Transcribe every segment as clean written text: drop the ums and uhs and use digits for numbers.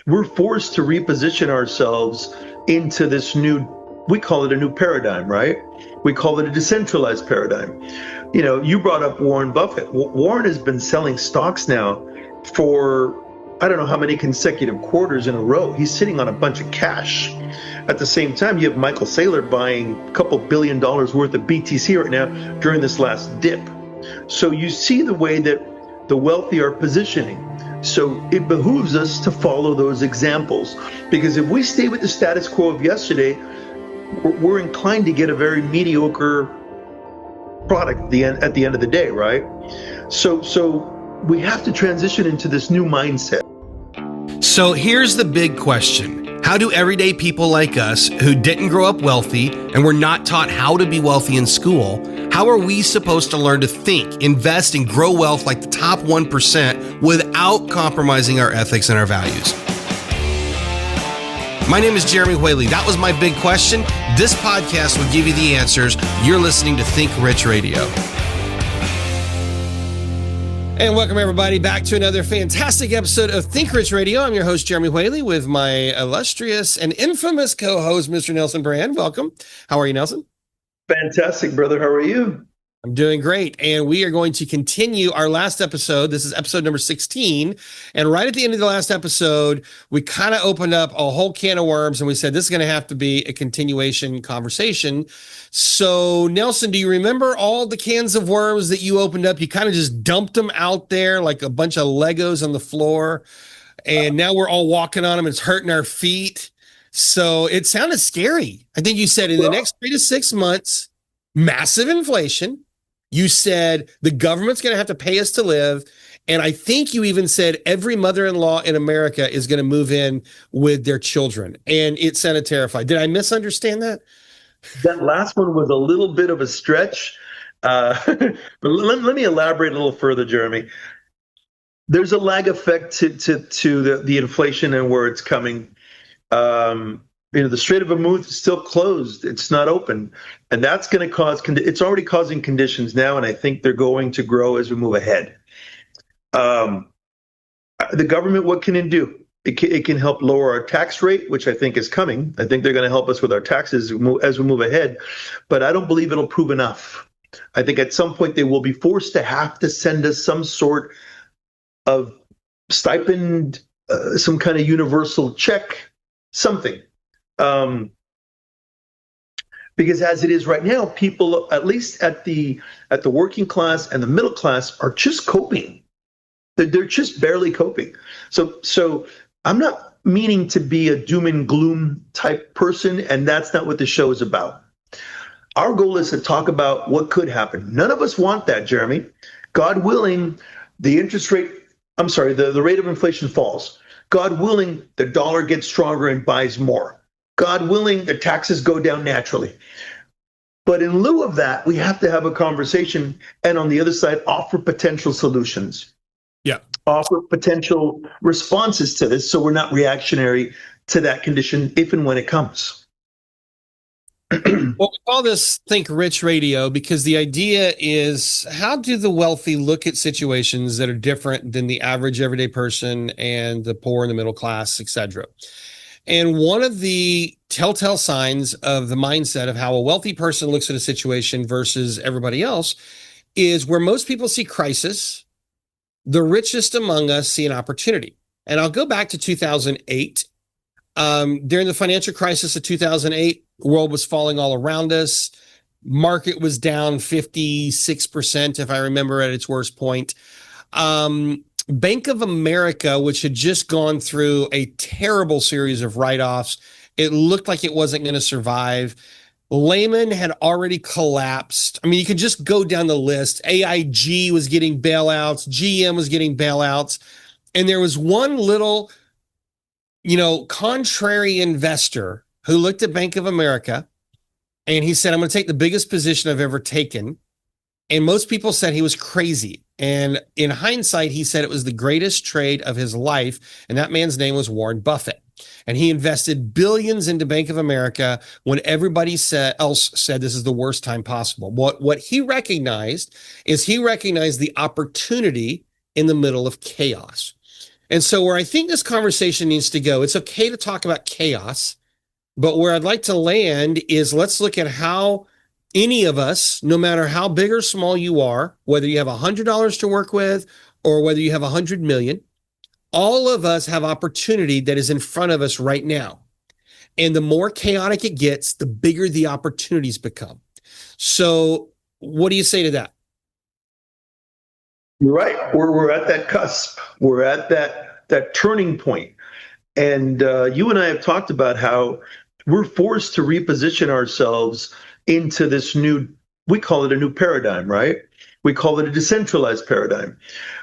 we're forced to reposition ourselves into this new, we call it a new paradigm, right? We call it a decentralized paradigm. You know, you brought up Warren Buffett. Warren has been selling stocks now for, I don't know how many consecutive quarters in a row. He's sitting on a bunch of cash. At the same time, you have Michael Saylor buying a couple $1 billion worth of BTC right now during this last dip. So you see the way that the wealthy are positioning. So it behooves us to follow those examples, because if we stay with the status quo of yesterday, we're inclined to get a very mediocre product at the end of the day, right? So we have to transition into this new mindset. So here's the big question. How do everyday people like us who didn't grow up wealthy and were not taught how to be wealthy in school, how are we supposed to learn to think, invest, and grow wealth like the top 1% without compromising our ethics and our values? My name is Jeremy Whaley. That was my big question. This podcast will give you the answers. You're listening to Think Rich Radio. And welcome, everybody, back to another fantastic episode of Think Rich Radio. I'm your host, Jeremy Whaley, with my illustrious and infamous co-host, Mr. Nelson Bran. Welcome. How are you, Nelson? Fantastic, brother. How are you? I'm doing great. And we are going to continue our last episode. This is episode number 16. And right at the end of the last episode, we kind of opened up a whole can of worms and we said, this is going to have to be a continuation conversation. So Nelson, do you remember all the cans of worms that you opened up? You kind of just dumped them out there like a bunch of Legos on the floor. And now we're all walking on them. It's hurting our feet. So it sounded scary. I think you said in the next 3 to 6 months, massive inflation. You said the government's going to have to pay us to live. And I think you even said every mother-in-law in America is going to move in with their children. And it sounded terrified. Did I misunderstand that? That last one was a little bit of a stretch. But let me elaborate a little further, Jeremy. There's a lag effect to the inflation and where it's coming. The Strait of Hormuz is still closed. It's not open. And that's going to cause, it's already causing conditions now, and I think they're going to grow as we move ahead. The government, what can it do? It can help lower our tax rate, which I think is coming. I think they're going to help us with our taxes as we move ahead. But I don't believe it'll prove enough. I think at some point they will be forced to have to send us some sort of stipend, some kind of universal check, something. Because as it is right now, people, at least at the working class and the middle class, are just coping. They're just barely coping. So I'm not meaning to be a doom and gloom type person, and that's not what the show is about. Our goal is to talk about what could happen. None of us want that, Jeremy. God willing, the rate of inflation falls. God willing, the dollar gets stronger and buys more. God willing, the taxes go down naturally. But in lieu of that, we have to have a conversation and on the other side, offer potential solutions. Yeah. Offer potential responses to this so we're not reactionary to that condition if and when it comes. Well, we call this Think Rich Radio because the idea is, how do the wealthy look at situations that are different than the average everyday person and the poor and the middle class, etc.? And one of the telltale signs of the mindset of how a wealthy person looks at a situation versus everybody else is where most people see crisis, the richest among us see an opportunity. And I'll go back to 2008. During the financial crisis of 2008, the world was falling all around us. Market was down 56%, if I remember, at its worst point. Bank of America, which had just gone through a terrible series of write-offs, it looked like it wasn't going to survive. Lehman had already collapsed. I mean, you could just go down the list. AIG was getting bailouts. GM was getting bailouts. And there was one little, contrary investor who looked at Bank of America and he said, I'm going to take the biggest position I've ever taken. And most people said he was crazy. And in hindsight, he said it was the greatest trade of his life. And that man's name was Warren Buffett. And he invested billions into Bank of America when everybody else said this is the worst time possible. What he recognized is the opportunity in the middle of chaos. And so where I think this conversation needs to go, it's okay to talk about chaos, but where I'd like to land is let's look at how any of us, no matter how big or small you are, whether you have $100 to work with or whether you have 100 million, all of us have opportunity that is in front of us right now. And the more chaotic it gets, the bigger the opportunities become. So what do you say to that? You're right. We're at that cusp. We're at that turning point. And you and I have talked about how we're forced to reposition ourselves into this new, we call it a new paradigm, right? We call it a decentralized paradigm.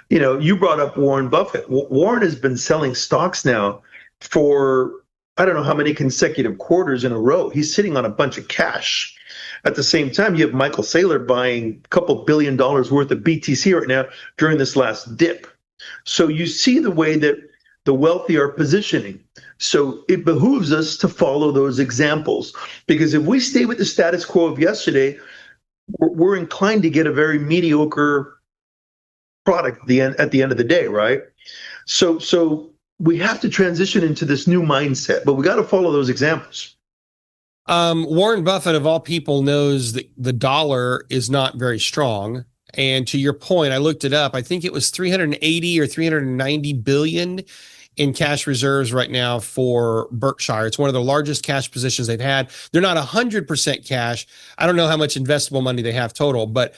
You know, you brought up Warren Buffett. Warren has been selling stocks now for, I don't know how many consecutive quarters in a row. He's sitting on a bunch of cash. At the same time, you have Michael Saylor buying a couple $1 billion worth of BTC right now during this last dip. So you see the way that the wealthy are positioning. So it behooves us to follow those examples, because if we stay with the status quo of yesterday, we're inclined to get a very mediocre product at the end of the day, right? So we have to transition into this new mindset, but we got to follow those examples. Warren Buffett, of all people, knows that the dollar is not very strong. And to your point, I looked it up. I think it was 380 or 390 billion in cash reserves right now for Berkshire. It's one of the largest cash positions they've had. They're not 100% cash. I don't know how much investable money they have total, but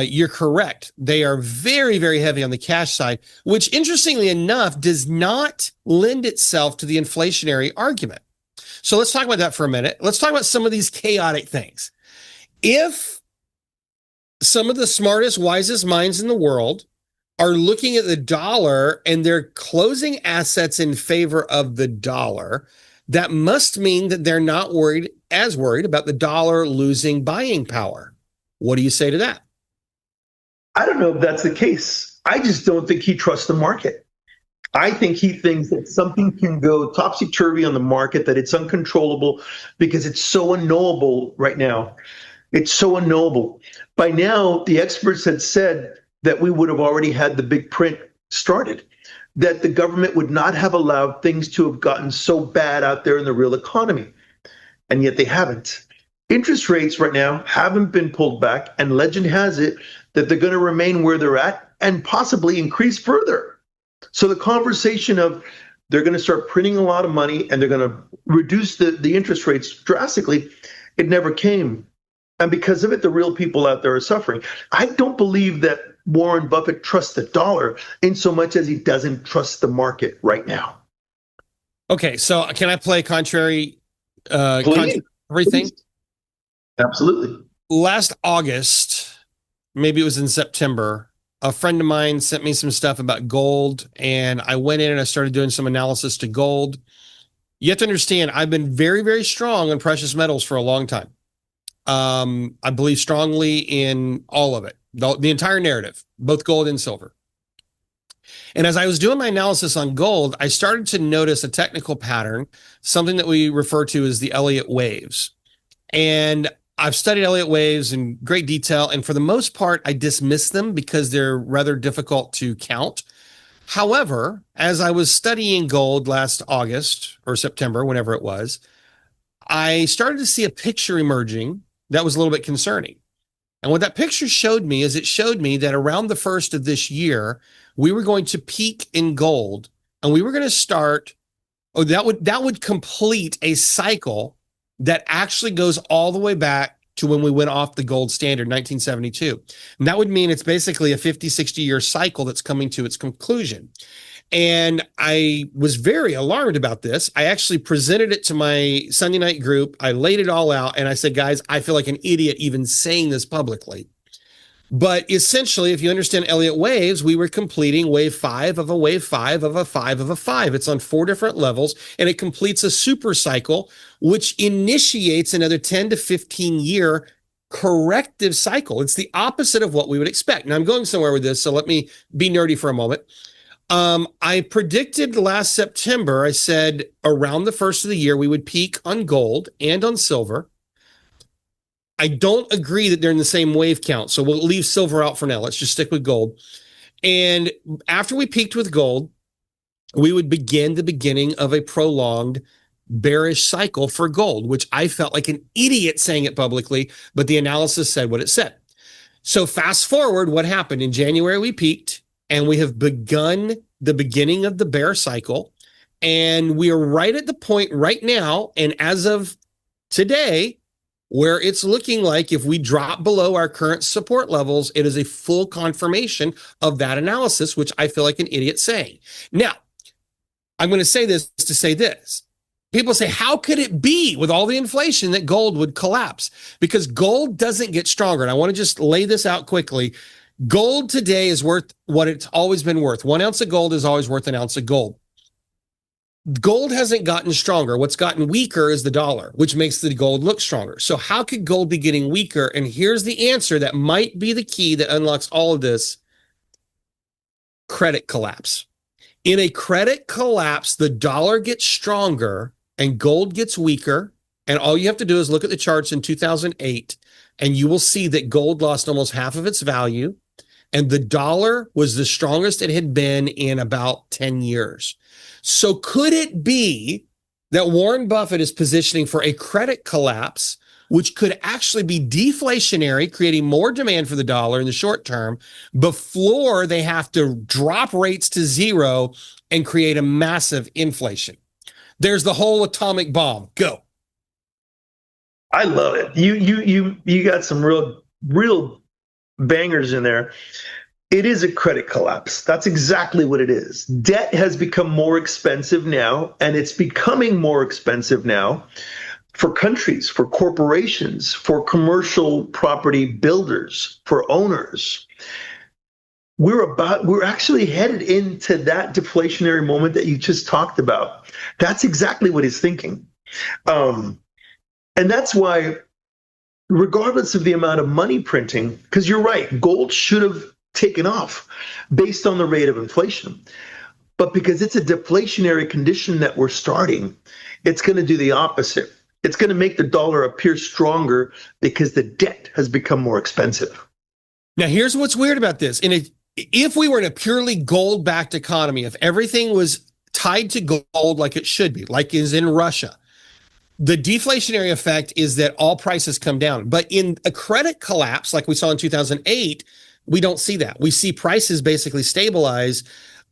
you're correct. They are very, very heavy on the cash side, which interestingly enough does not lend itself to the inflationary argument. So let's talk about that for a minute. Let's talk about some of these chaotic things. If some of the smartest, wisest minds in the world are looking at the dollar and they're closing assets in favor of the dollar, that must mean that they're not as worried about the dollar losing buying power. What do you say to that? I don't know if that's the case. I just don't think he trusts the market. I think he thinks that something can go topsy-turvy on the market, that it's uncontrollable because it's so unknowable right now. It's so unknowable. By now, the experts had said that we would have already had the big print started, that the government would not have allowed things to have gotten so bad out there in the real economy. And yet they haven't. Interest rates right now haven't been pulled back, and legend has it that they're going to remain where they're at and possibly increase further. So the conversation of they're going to start printing a lot of money and they're going to reduce the interest rates drastically, it never came. And because of it, the real people out there are suffering. I don't believe that Warren Buffett trusts the dollar in so much as he doesn't trust the market right now. Okay, so can I play contrary Please. thing? Absolutely. Last August, maybe it was in September, a friend of mine sent me some stuff about gold, and I went in and I started doing some analysis to gold. You have to understand, I've been very, very strong on precious metals for a long time. I believe strongly in all of it, the entire narrative, both gold and silver. And as I was doing my analysis on gold, I started to notice a technical pattern, something that we refer to as the Elliott waves. And I've studied Elliott waves in great detail, and for the most part, I dismiss them because they're rather difficult to count. However, as I was studying gold last August or September, whenever it was, I started to see a picture emerging that was a little bit concerning. And what that picture showed me is it showed me that around the first of this year, we were going to peak in gold, and we were going to start, that would complete a cycle that actually goes all the way back to when we went off the gold standard, 1972. And that would mean it's basically a 50, 60-year cycle that's coming to its conclusion. And I was very alarmed about this. I actually presented it to my Sunday night group. I laid it all out, and I said, guys, I feel like an idiot even saying this publicly. But essentially, if you understand Elliott waves, we were completing wave 5 of a wave 5 of a 5 of a 5. It's on 4 different levels, and it completes a super cycle, which initiates another 10 to 15 year corrective cycle. It's the opposite of what we would expect. Now, I'm going somewhere with this, so let me be nerdy for a moment. I predicted last September, I said around the first of the year, we would peak on gold and on silver. I don't agree that they're in the same wave count, so we'll leave silver out for now. Let's just stick with gold. And after we peaked with gold, we would begin the beginning of a prolonged bearish cycle for gold, which I felt like an idiot saying it publicly, but the analysis said what it said. So fast forward, what happened? In January, we peaked and we have begun the beginning of the bear cycle. And we are right at the point right now, and as of today, where it's looking like if we drop below our current support levels, it is a full confirmation of that analysis, which I feel like an idiot saying. Now, I'm going to say this to say this. People say, how could it be with all the inflation that gold would collapse? Because gold doesn't get stronger. And I want to just lay this out quickly. Gold today is worth what it's always been worth. 1 ounce of gold is always worth an ounce of gold. Gold hasn't gotten stronger. What's gotten weaker is the dollar, which makes the gold look stronger. So how could gold be getting weaker? And here's the answer that might be the key that unlocks all of this. Credit collapse. In a credit collapse, the dollar gets stronger and gold gets weaker. And all you have to do is look at the charts in 2008, and you will see that gold lost almost half of its value. And the dollar was the strongest it had been in about 10 years. So could it be that Warren Buffett is positioning for a credit collapse, which could actually be deflationary, creating more demand for the dollar in the short term before they have to drop rates to zero and create a massive inflation? There's the whole atomic bomb. Go. I love it. You got some real bangers in there. It is a credit collapse. That's exactly what it is. Debt has become more expensive now, and it's becoming more expensive now for countries, for corporations, for commercial property builders, for owners. We're actually headed into that deflationary moment that you just talked about. That's exactly what he's thinking. And that's why, regardless of the amount of money printing, because you're right, gold should have taken off based on the rate of inflation. But because it's a deflationary condition that we're starting, it's going to do the opposite. It's going to make the dollar appear stronger because the debt has become more expensive. Now, here's what's weird about this. If we were in a purely gold-backed economy, if everything was tied to gold like it should be, like is in Russia, the deflationary effect is that all prices come down. But in a credit collapse, like we saw in 2008, we don't see that. We see prices basically stabilize.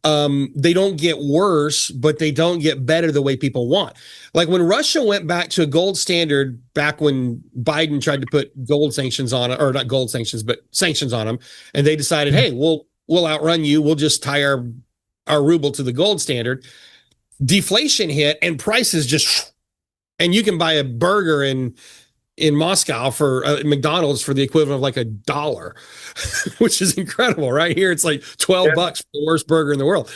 They don't get worse, but they don't get better the way people want. Like when Russia went back to a gold standard back when Biden tried to put gold sanctions on it, or not gold sanctions, but sanctions on them. And they decided, hey, we'll outrun you. We'll just tie our ruble to the gold standard. Deflation hit and prices just, and you can buy a burger in Moscow for McDonald's for the equivalent of like $1, which is incredible. Right here, it's like $12 for the worst burger in the world.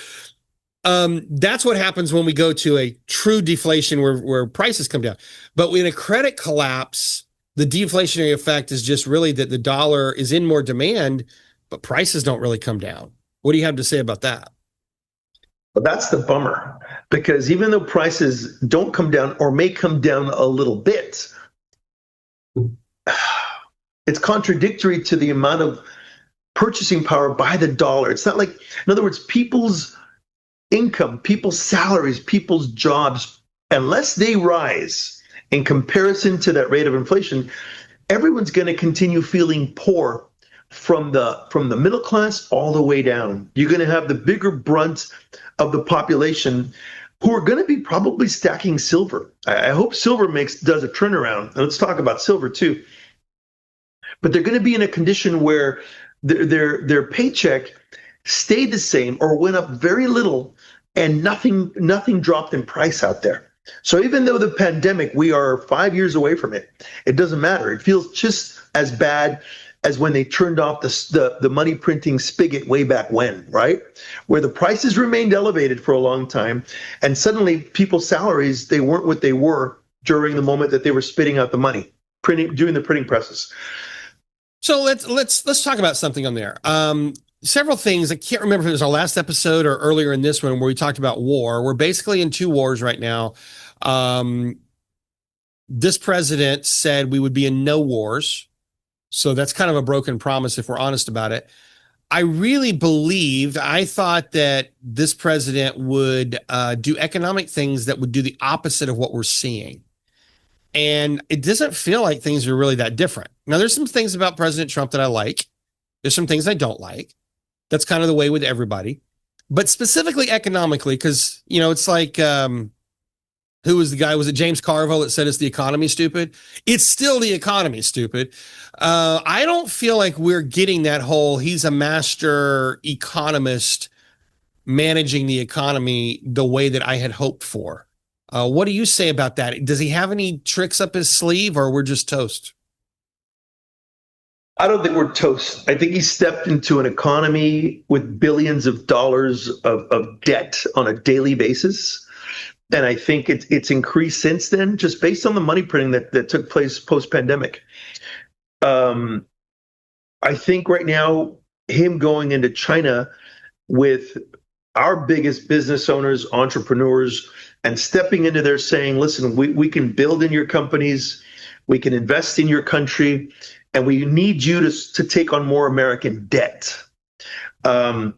That's what happens when we go to a true deflation where prices come down. But in a credit collapse, the deflationary effect is just really that the dollar is in more demand, but prices don't really come down. What do you have to say about that? Well, that's the bummer, because even though prices don't come down or may come down a little bit, it's contradictory to the amount of purchasing power by the dollar. It's not like, in other words, people's income, people's salaries, people's jobs, unless they rise in comparison to that rate of inflation, everyone's going to continue feeling poor from the middle class all the way down. You're going to have the bigger brunt of the population who are going to be probably stacking silver. I hope silver does a turnaround. And let's talk about silver too. But they're going to be in a condition where their paycheck stayed the same or went up very little, and nothing dropped in price out there. So even though the pandemic, we are 5 years away from it, it doesn't matter. It feels just as bad as when they turned off the money printing spigot way back when, right? Where the prices remained elevated for a long time, and suddenly people's salaries, they weren't what they were during the moment that they were spitting out the money, doing the printing presses. So let's talk about something on there. Several things. I can't remember if it was our last episode or earlier in this one where we talked about war. We're basically in two wars right now. This president said we would be in no wars. So that's kind of a broken promise if we're honest about it. I really believed, I thought that this president would do economic things that would do the opposite of what we're seeing. And it doesn't feel like things are really that different. Now, there's some things about President Trump that I like. There's some things I don't like. That's kind of the way with everybody. But specifically economically, because, it's like, who was the guy? Was it James Carville that said it's the economy stupid? It's still the economy stupid. I don't feel like we're getting that whole, he's a master economist managing the economy the way that I had hoped for. What do you say about that? Does he have any tricks up his sleeve, or we're just toast? I don't think we're toast. I think he stepped into an economy with billions of dollars of debt on a daily basis. And I think it's increased since then, just based on the money printing that took place post-pandemic. I think right now, him going into China with our biggest business owners, entrepreneurs, and stepping into there saying, listen, we can build in your companies, we can invest in your country, and we need you to take on more American debt. I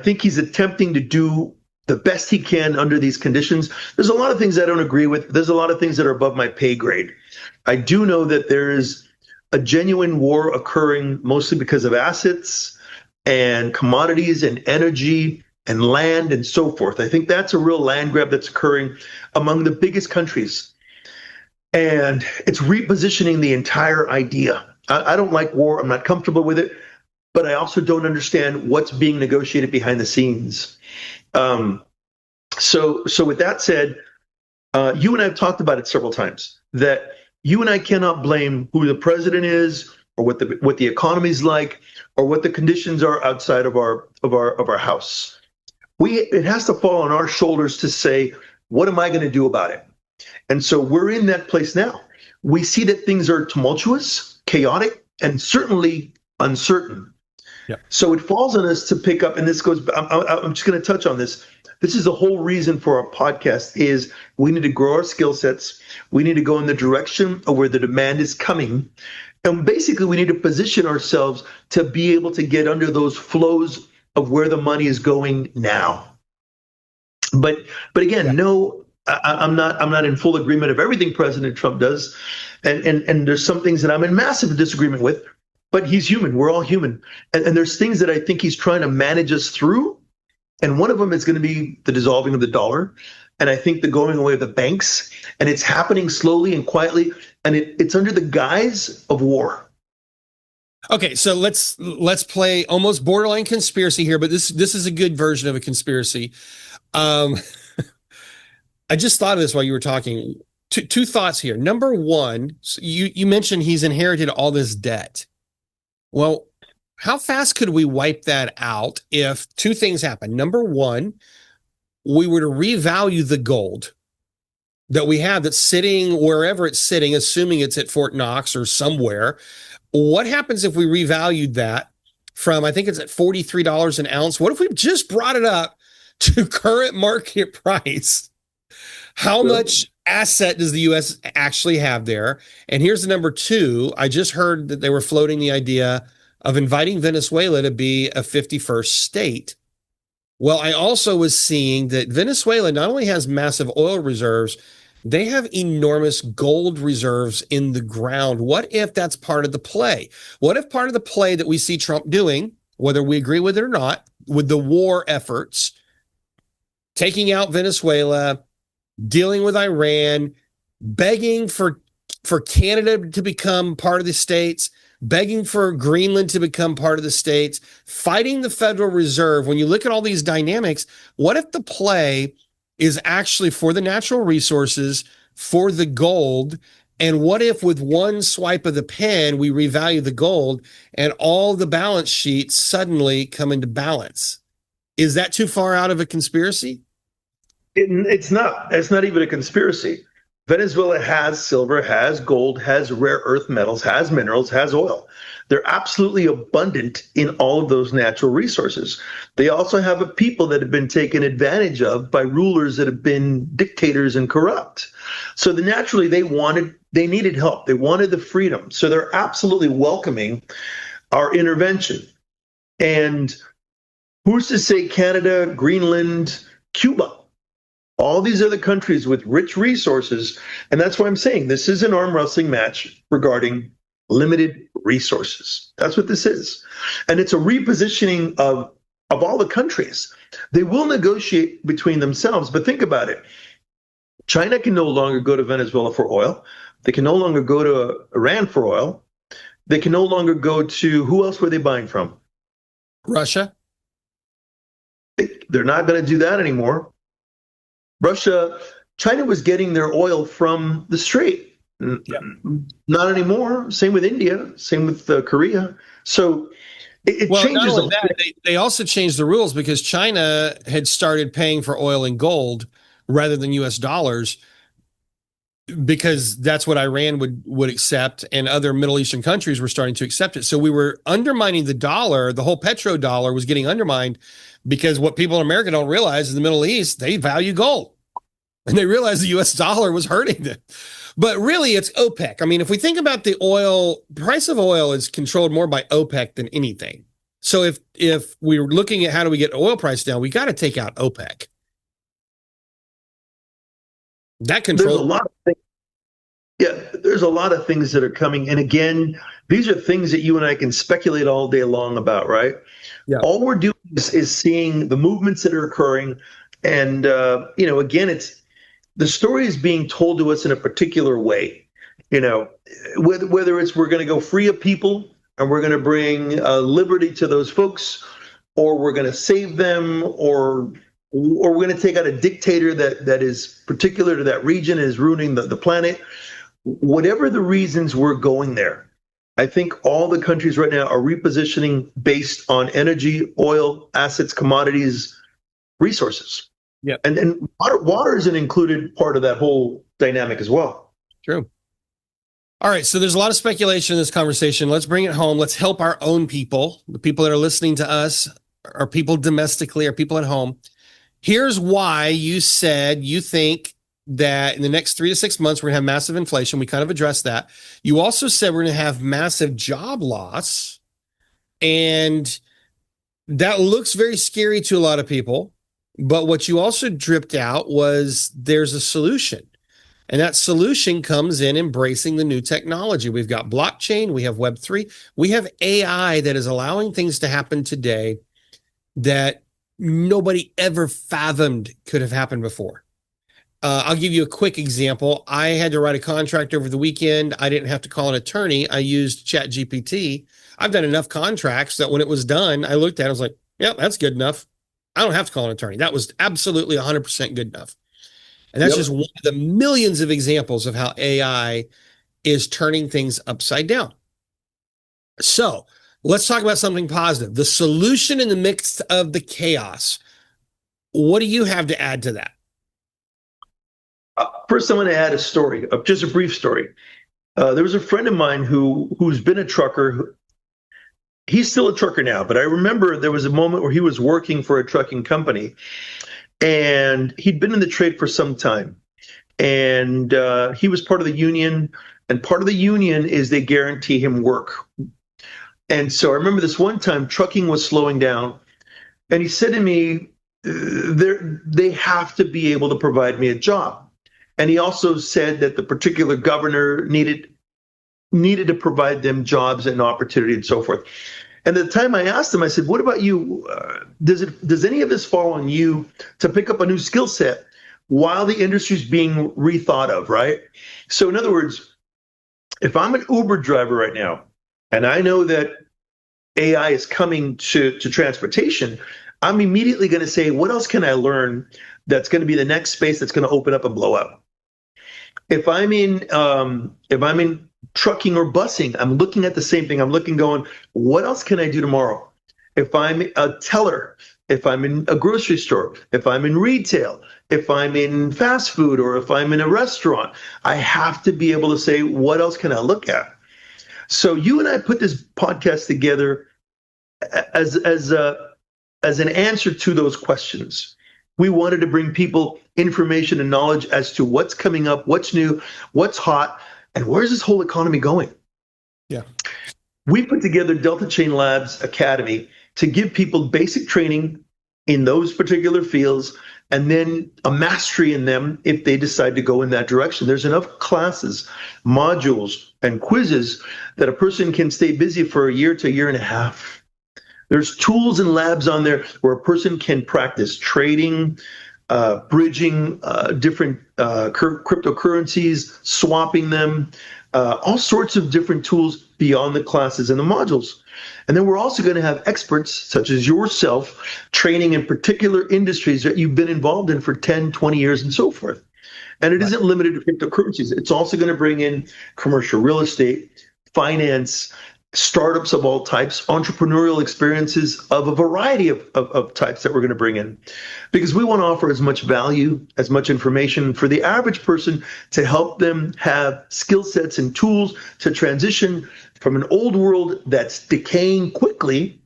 think he's attempting to do the best he can under these conditions. There's a lot of things I don't agree with. There's a lot of things that are above my pay grade. I do know that there is a genuine war occurring mostly because of assets and commodities and energy and land and so forth. I think that's a real land grab that's occurring among the biggest countries. And it's repositioning the entire idea. I don't like war. I'm not comfortable with it. But I also don't understand what's being negotiated behind the scenes. So with that said, you and I have talked about it several times, that you and I cannot blame who the president is, or what the economy's like, or what the conditions are outside of our house. It has to fall on our shoulders to say, what am I going to do about it? And so we're in that place now. We see that things are tumultuous, chaotic, and certainly uncertain. Yeah. So it falls on us to pick up, and this goes, I'm just going to touch on this. This is the whole reason for our podcast is we need to grow our skill sets. We need to go in the direction of where the demand is coming. And basically we need to position ourselves to be able to get under those flows of where the money is going now. But again, no, I'm not in full agreement of everything President Trump does. And there's some things that I'm in massive disagreement with, but he's human. We're all human. And there's things that I think he's trying to manage us through. And one of them is going to be the dissolving of the dollar. And I think the going away of the banks. And it's happening slowly and quietly. And it's under the guise of war. Okay, so let's play almost borderline conspiracy here, but this is a good version of a conspiracy. I just thought of this while you were talking. Two thoughts here. Number one, you mentioned he's inherited all this debt. Well, how fast could we wipe that out if two things happen? Number one, we were to revalue the gold that we have that's sitting wherever it's sitting, assuming it's at Fort Knox or somewhere. What happens if we revalued that from, I think it's at $43 an ounce? What if we just brought it up to current market price? How much asset does the U.S. actually have there? And here's the number two. I just heard that they were floating the idea of inviting Venezuela to be a 51st state. Well, I also was seeing that Venezuela not only has massive oil reserves, they have enormous gold reserves in the ground. What if that's part of the play? What if part of the play that we see Trump doing, whether we agree with it or not, with the war efforts, taking out Venezuela, dealing with Iran, begging for Canada to become part of the states, begging for Greenland to become part of the states, fighting the Federal Reserve. When you look at all these dynamics, what if the play is actually for the natural resources, for the gold? And what if with one swipe of the pen, we revalue the gold and all the balance sheets suddenly come into balance? Is that too far out of a conspiracy? It's not. It's not even a conspiracy. Venezuela has silver, has gold, has rare earth metals, has minerals, has oil. They're absolutely abundant in all of those natural resources. They also have a people that have been taken advantage of by rulers that have been dictators and corrupt. So naturally they needed help. They wanted the freedom. So they're absolutely welcoming our intervention. And who's to say Canada, Greenland, Cuba, all these other countries with rich resources? And that's why I'm saying this is an arm wrestling match regarding limited resources. That's what this is. And it's a repositioning of all the countries. They will negotiate between themselves, but think about it. China can no longer go to Venezuela for oil. They can no longer go to Iran for oil. They can no longer go to, who else were they buying from? Russia. They're not going to do that anymore. China was getting their oil from the Strait. Yep. Not anymore. Same with India. Same with Korea. So it changes. Not only that, they also changed the rules because China had started paying for oil in gold rather than U.S. dollars, because that's what Iran would accept, and other Middle Eastern countries were starting to accept it. So we were undermining the dollar. The whole petrodollar was getting undermined because what people in America don't realize in the Middle East, they value gold. And they realized the U.S. dollar was hurting them. But really, it's OPEC. I mean, if we think about the oil, price of oil is controlled more by OPEC than anything. So if we're looking at how do we get oil price down, we got to take out OPEC. That controls. There's a lot of things. Yeah, there's a lot of things that are coming. And again, these are things that you and I can speculate all day long about, right? Yeah. All we're doing is seeing the movements that are occurring. And, again, the story is being told to us in a particular way. Whether it's we're going to go free of people and we're going to bring liberty to those folks, or we're going to save them, or we're going to take out a dictator that is particular to that region and is ruining the planet. Whatever the reasons, we're going there. I think all the countries right now are repositioning based on energy, oil, assets, commodities, resources. Yeah. And water is an included part of that whole dynamic as well. True. All right. So there's a lot of speculation in this conversation. Let's bring it home. Let's help our own people, the people that are listening to us, our people domestically, our people at home. Here's why you said you think that in the next 3 to 6 months, we're going to have massive inflation. We kind of addressed that. You also said we're going to have massive job loss. And that looks very scary to a lot of people. But what you also dripped out was there's a solution. And that solution comes in embracing the new technology. We've got blockchain, we have Web3, we have AI that is allowing things to happen today that nobody ever fathomed could have happened before. I'll give you a quick example. I had to write a contract over the weekend. I didn't have to call an attorney. I used ChatGPT. I've done enough contracts that when it was done, I looked at it, I was like, yeah, that's good enough. I don't have to call an attorney. That was absolutely 100% good enough. And that's just one of the millions of examples of how AI is turning things upside down. So let's talk about something positive. The solution in the midst of the chaos. What do you have to add to that? First, I'm going to add a story, just a brief story. There was a friend of mine who's been a trucker. He's still a trucker now, but I remember there was a moment where he was working for a trucking company, and he'd been in the trade for some time. And he was part of the union, and part of the union is they guarantee him work. And so I remember this one time, trucking was slowing down, and he said to me, they have to be able to provide me a job. And he also said that the particular governor needed to provide them jobs and opportunity and so forth. And at the time I asked him, I said, what about you? Does any of this fall on you to pick up a new skill set while the industry is being rethought of, right? So in other words, if I'm an Uber driver right now, and I know that AI is coming to transportation, I'm immediately going to say, what else can I learn that's going to be the next space that's going to open up and blow up? If I'm in trucking or busing, I'm looking at the same thing. I'm looking, going, what else can I do tomorrow? If I'm a teller, if I'm in a grocery store, if I'm in retail, if I'm in fast food, or if I'm in a restaurant, I have to be able to say, what else can I look at? So you and I put this podcast together as an answer to those questions. We wanted to bring people information and knowledge as to what's coming up, what's new, what's hot, and where's this whole economy going? Yeah. We put together Delta Chain Labs Academy, to give people basic training in those particular fields and then a mastery in them if they decide to go in that direction. There's enough classes, modules, and quizzes that a person can stay busy for a year to a year and a half. There's tools and labs on there where a person can practice trading, bridging different cryptocurrencies, swapping them, all sorts of different tools beyond the classes and the modules. And then we're also going to have experts such as yourself training in particular industries that you've been involved in for 10, 20 years and so forth. And it isn't limited to cryptocurrencies. It's also going to bring in commercial real estate, finance, startups of all types, entrepreneurial experiences of a variety of types that we're going to bring in. Because we want to offer as much value, as much information for the average person to help them have skill sets and tools to transition from an old world that's decaying quickly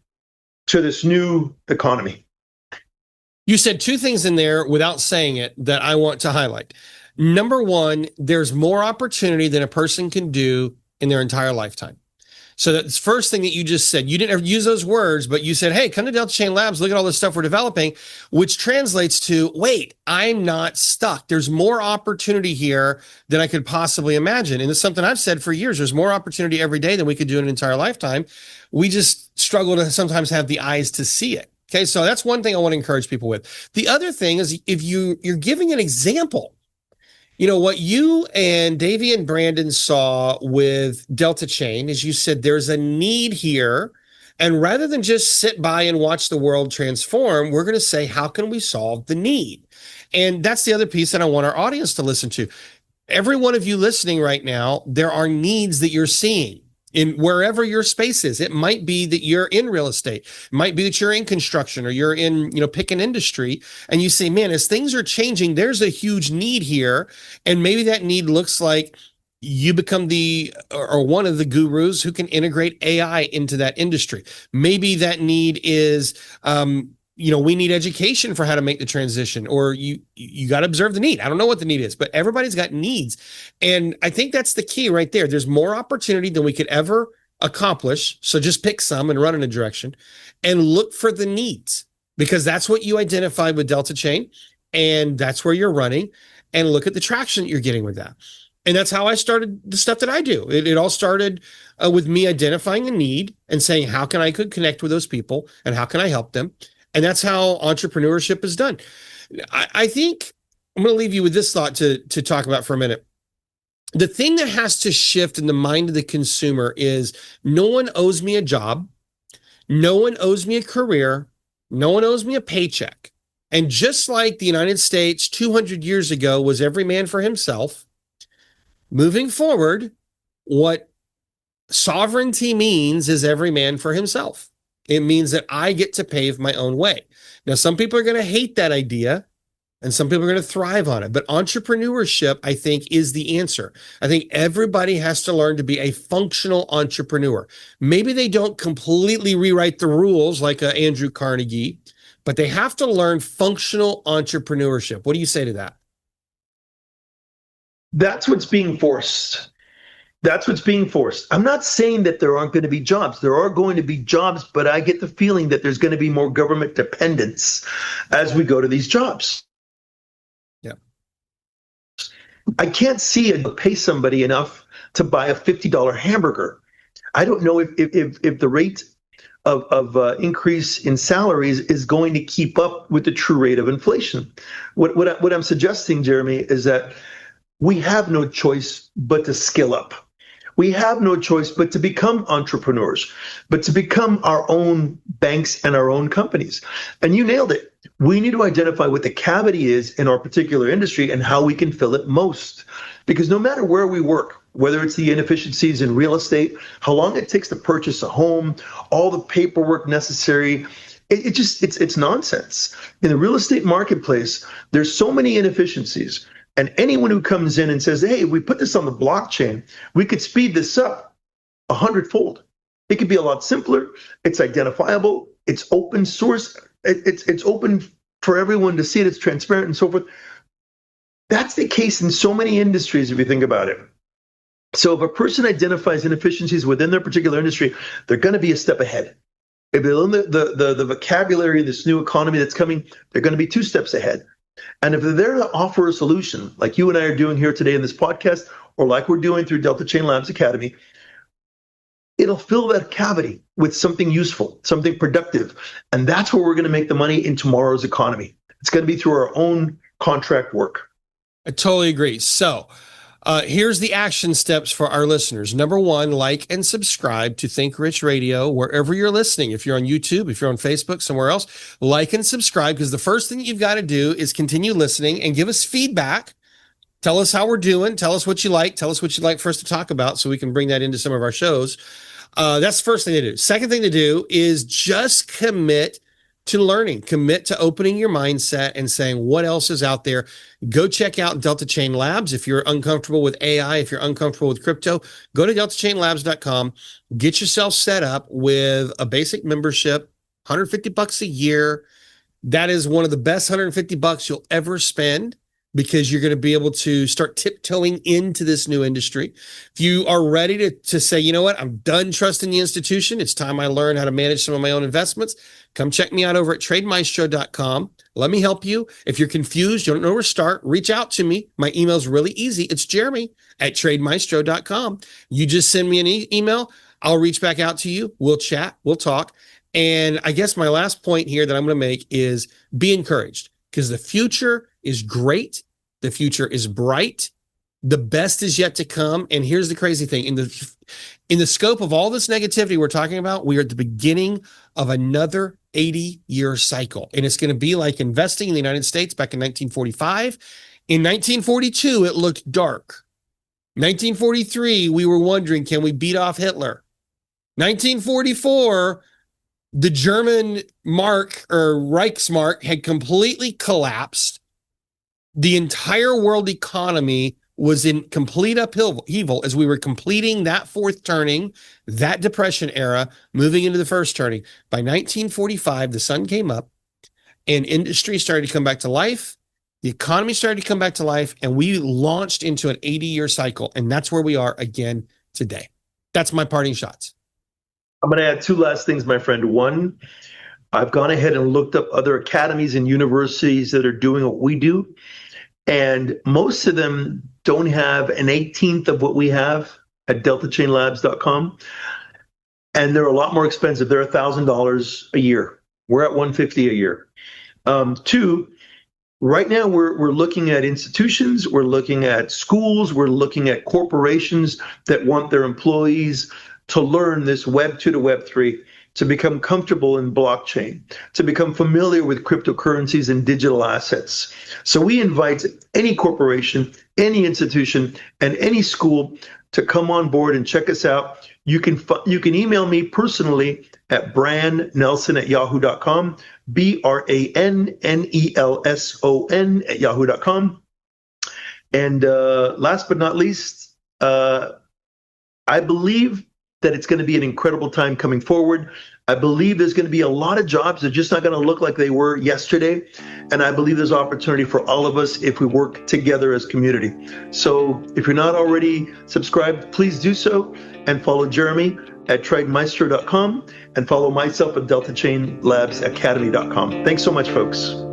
to this new economy. You said two things in there without saying it that I want to highlight. Number one, there's more opportunity than a person can do in their entire lifetime. So that's the first thing that you just said. You didn't ever use those words, but you said, hey, come to Delta Chain Labs, look at all this stuff we're developing, which translates to, wait, I'm not stuck. There's more opportunity here than I could possibly imagine. And it's something I've said for years. There's more opportunity every day than we could do in an entire lifetime. We just struggle to sometimes have the eyes to see it. Okay, so that's one thing I want to encourage people with. The other thing is if you're giving an example, you know, what you and Davey and Brandon saw with Delta Chain is you said there's a need here. And rather than just sit by and watch the world transform, we're going to say, how can we solve the need? And that's the other piece that I want our audience to listen to. Every one of you listening right now, there are needs that you're seeing in wherever your space is. It might be that you're in real estate. It might be that you're in construction or you're in, pick an industry. And you say, man, as things are changing, there's a huge need here. And maybe that need looks like you become or one of the gurus who can integrate AI into that industry. Maybe that need is, we need education for how to make the transition, or you got to observe the need. I don't know what the need is, but everybody's got needs. And I think that's the key right there. There's more opportunity than we could ever accomplish. So just pick some and run in a direction and look for the needs, because that's what you identified with Delta Chain. And that's where you're running, and look at the traction that you're getting with that. And that's how I started the stuff that I do. It all started with me identifying a need and saying, how can I connect with those people and how can I help them? And that's how entrepreneurship is done. I think I'm going to leave you with this thought to talk about for a minute. The thing that has to shift in the mind of the consumer is no one owes me a job. No one owes me a career. No one owes me a paycheck. And just like the United States 200 years ago was every man for himself, moving forward, what sovereignty means is every man for himself. It means that I get to pave my own way. Now, some people are going to hate that idea and some people are going to thrive on it. But entrepreneurship, I think, is the answer. I think everybody has to learn to be a functional entrepreneur. Maybe they don't completely rewrite the rules like Andrew Carnegie, but they have to learn functional entrepreneurship. What do you say to that? That's what's being forced. That's what's being forced. I'm not saying that there aren't going to be jobs. There are going to be jobs, but I get the feeling that there's going to be more government dependence as we go to these jobs. Yeah. I can't see it pay somebody enough to buy a $50 hamburger. I don't know if the rate of increase in salaries is going to keep up with the true rate of inflation. What I'm suggesting, Jeremy, is that we have no choice but to skill up. We have no choice but to become entrepreneurs, but to become our own banks and our own companies. And you nailed it. We need to identify what the cavity is in our particular industry and how we can fill it most. Because no matter where we work, whether it's the inefficiencies in real estate, how long it takes to purchase a home, all the paperwork necessary, it's nonsense. In the real estate marketplace, there's so many inefficiencies. And anyone who comes in and says, hey, we put this on the blockchain, we could speed this up 100-fold. It could be a lot simpler. It's identifiable. It's open source. It's open for everyone to see it. It's transparent and so forth. That's the case in so many industries, if you think about it. So if a person identifies inefficiencies within their particular industry, they're going to be a step ahead. if they learn the vocabulary of this new economy that's coming, they're going to be 2 steps ahead. And if they're there to offer a solution, like you and I are doing here today in this podcast, or like we're doing through Delta Chain Labs Academy, it'll fill that cavity with something useful, something productive. And that's where we're going to make the money in tomorrow's economy. It's going to be through our own contract work. I totally agree. So here's the action steps for our listeners. Number 1, like and subscribe to Think Rich Radio wherever you're listening. If you're on YouTube, if you're on Facebook, somewhere else, like and subscribe, because the first thing you've got to do is continue listening and give us feedback. Tell us how we're doing. Tell us what you like. Tell us what you'd like for us to talk about so we can bring that into some of our shows. That's the first thing to do. Second thing to do is just commit to learning, commit to opening your mindset and saying, what else is out there? Go check out Delta Chain Labs. If you're uncomfortable with AI, if you're uncomfortable with crypto, go to deltachainlabs.com, get yourself set up with a basic membership, $150 a year. That is one of the best $150 you'll ever spend, because you're going to be able to start tiptoeing into this new industry. If you are ready to say, you know what, I'm done trusting the institution, it's time I learn how to manage some of my own investments, come check me out over at trademaestro.com. Let me help you. If you're confused, you don't know where to start, reach out to me. My email's really easy. It's jeremy@trademaestro.com. You just send me an email. I'll reach back out to you. We'll chat. We'll talk. And I guess my last point here that I'm going to make is be encouraged, because the future is great. The future is bright. The best is yet to come. And here's the crazy thing. In the scope of all this negativity we're talking about, we are at the beginning of another 80-year cycle. And it's going to be like investing in the United States back in 1945. In 1942, it looked dark. 1943, we were wondering, can we beat off Hitler? 1944, the German mark, or Reichsmark, had completely collapsed. The entire world economy was in complete upheaval as we were completing that fourth turning, that depression era, moving into the first turning. By 1945, the sun came up and industry started to come back to life. The economy started to come back to life, and we launched into an 80-year cycle. And that's where we are again today. That's my parting shots. I'm going to add 2 last things, my friend. One, I've gone ahead and looked up other academies and universities that are doing what we do. And most of them don't have an 18th of what we have at deltachainlabs.com. And they're a lot more expensive. They're $1,000 a year. We're at $150 a year. 2, right now we're looking at institutions, we're looking at schools, we're looking at corporations that want their employees to learn this Web 2 to Web 3, to become comfortable in blockchain, to become familiar with cryptocurrencies and digital assets. So we invite any corporation, any institution, and any school to come on board and check us out. You can email me personally at brannelson@yahoo.com, BRANNELSON@yahoo.com. And last but not least, I believe that it's going to be an incredible time coming forward. I believe there's going to be a lot of jobs that are just not going to look like they were yesterday. And I believe there's opportunity for all of us if we work together as community. So if you're not already subscribed, please do so, and follow Jeremy at trademaestro.com and follow myself at deltachainlabsacademy.com. Thanks so much, folks.